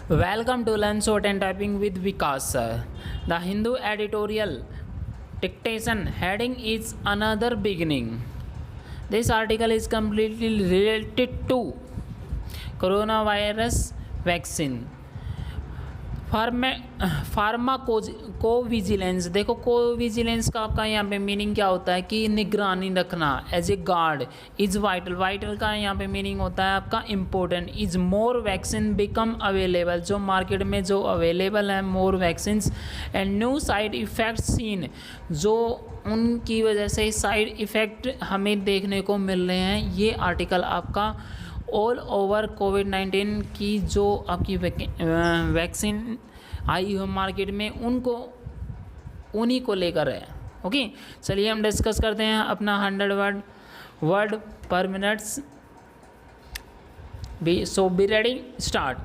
Welcome to Learn Short and Typing with Vikas sir. The Hindu editorial dictation heading is Another Beginning. This article is completely related to coronavirus vaccine. Pharmacovigilance, देखो कोविजिलेंस का आपका यहाँ पे meaning क्या होता है कि निगरानी रखना, as a guard. Is vital, vital का यहाँ पे मीनिंग होता है आपका important. Is more vaccine become available, जो मार्केट में जो अवेलेबल है more vaccine. And new side effect seen, जो उनकी वजह से साइड इफ़ेक्ट हमें देखने को मिल रहे हैं। ये आर्टिकल आपका ऑल ओवर कोविड-19 की जो आपकी वैक्सीन आई है मार्केट में उन्हीं को लेकर है। ओके, चलिए हम डिस्कस करते हैं अपना 100 वर्ड पर minutes. Be ready, start.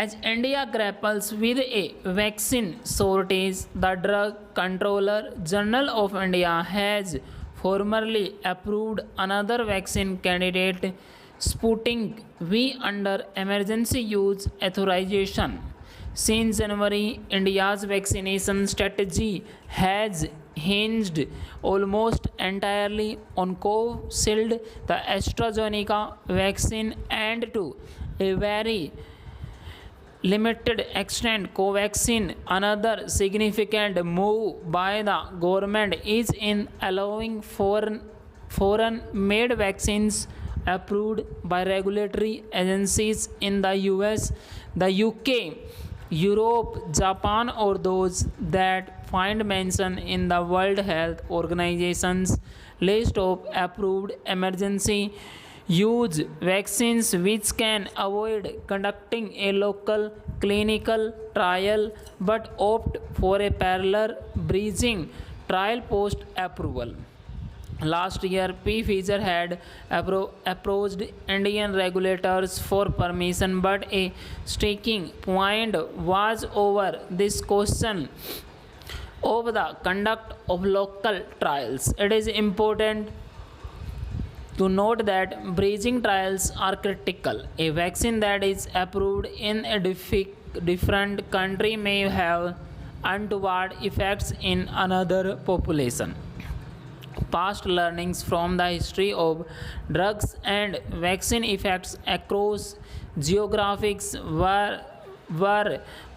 As India grapples with a vaccine shortage, the Drug Controller General of India has formally approved another vaccine candidate, Sputnik V, under emergency use authorization. Since January, India's vaccination strategy has hinged almost entirely on Covishield, the AstraZeneca vaccine, and to a very limited extent Covaxin. Another significant move by the government is in allowing foreign made vaccines approved by regulatory agencies in the US, the UK, Europe, Japan, or those that find mention in the World Health Organization's list of approved emergency use vaccines, which can avoid conducting a local clinical trial but opt for a parallel bridging trial post approval. Last year, Pfizer had approached Indian regulators for permission, but a sticking point was over this question of the conduct of local trials. It is important to note that bridging trials are critical. A vaccine that is approved in a different country may have untoward effects in another population. Past learnings from the history of drugs and vaccine effects across geographies were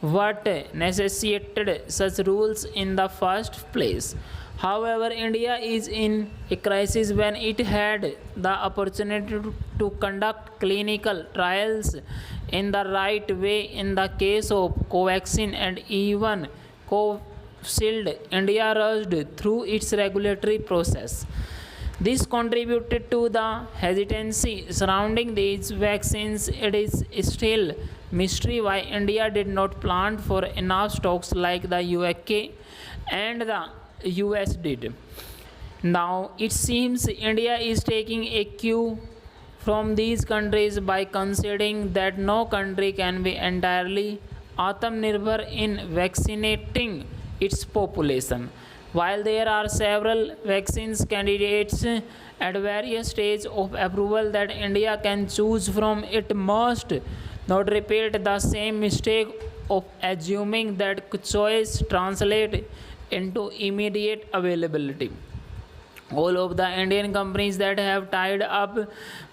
what necessitated such rules in the first place. However, India is in a crisis when it had the opportunity to conduct clinical trials in the right way. In the case of Covaxin and even Covishield, India rushed through its regulatory process. This contributed to the hesitancy surrounding these vaccines. It is still mystery why India did not plant for enough stocks like the UK and the US did. Now it seems India is taking a cue from these countries by conceding that no country can be entirely Atmanirbhar in vaccinating its population. While there are several vaccines candidates at various stages of approval that India can choose from, it must not repeat the same mistake of assuming that choice translates into immediate availability. All of the Indian companies that have tied up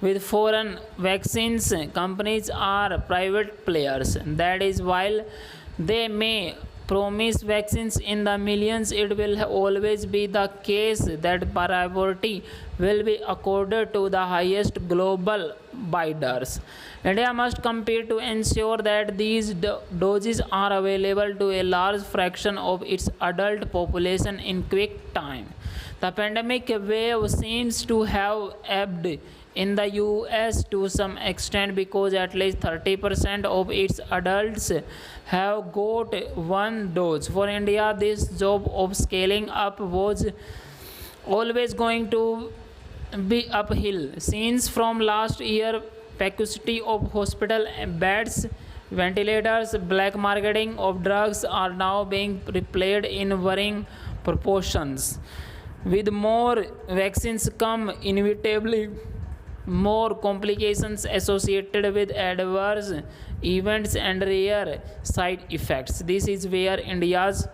with foreign vaccines companies are private players. That is, while they may promise vaccines in the millions, it will always be the case that priority will be accorded to the highest global bidders. India must compete to ensure that these doses are available to a large fraction of its adult population in quick time. The pandemic wave seems to have ebbed in the US to some extent because at least 30% of its adults have got one dose. For India, this job of scaling up was always going to be uphill. Since from last year, capacity of hospital beds, ventilators, black marketing of drugs are now being replayed in varying proportions. With more vaccines come inevitably more complications associated with adverse events and rare side effects. This is where India's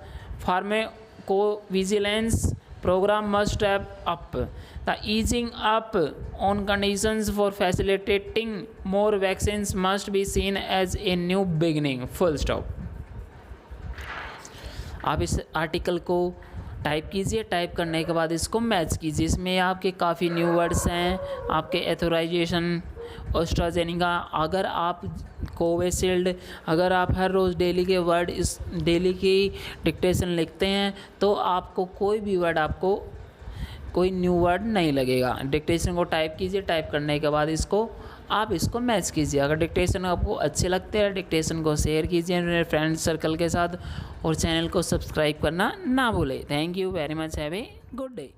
pharmacovigilance program must step up. The easing up on conditions for facilitating more vaccines must be seen as a new beginning. Full stop. आप इस article को type कीजिए, type करने के बाद इसको match कीजिए। इसमें आपके काफ़ी न्यू वर्ड्स हैं, आपके एथोराइजेशन, ऑस्ट्राजेनिका। अगर आप कोविशील्ड, अगर आप हर रोज़ डेली के वर्ड इस डेली की डिक्टेशन लिखते हैं तो आपको कोई भी वर्ड, आपको कोई न्यू वर्ड नहीं लगेगा। डिक्टेशन को टाइप कीजिए, टाइप करने के बाद आप इसको मैच कीजिए। अगर डिक्टेशन आपको अच्छे लगते हैं, डिक्टेशन को शेयर कीजिए मेरे फ्रेंड सर्कल के साथ और चैनल को सब्सक्राइब करना ना भूलें। Thank you very much, have a good day.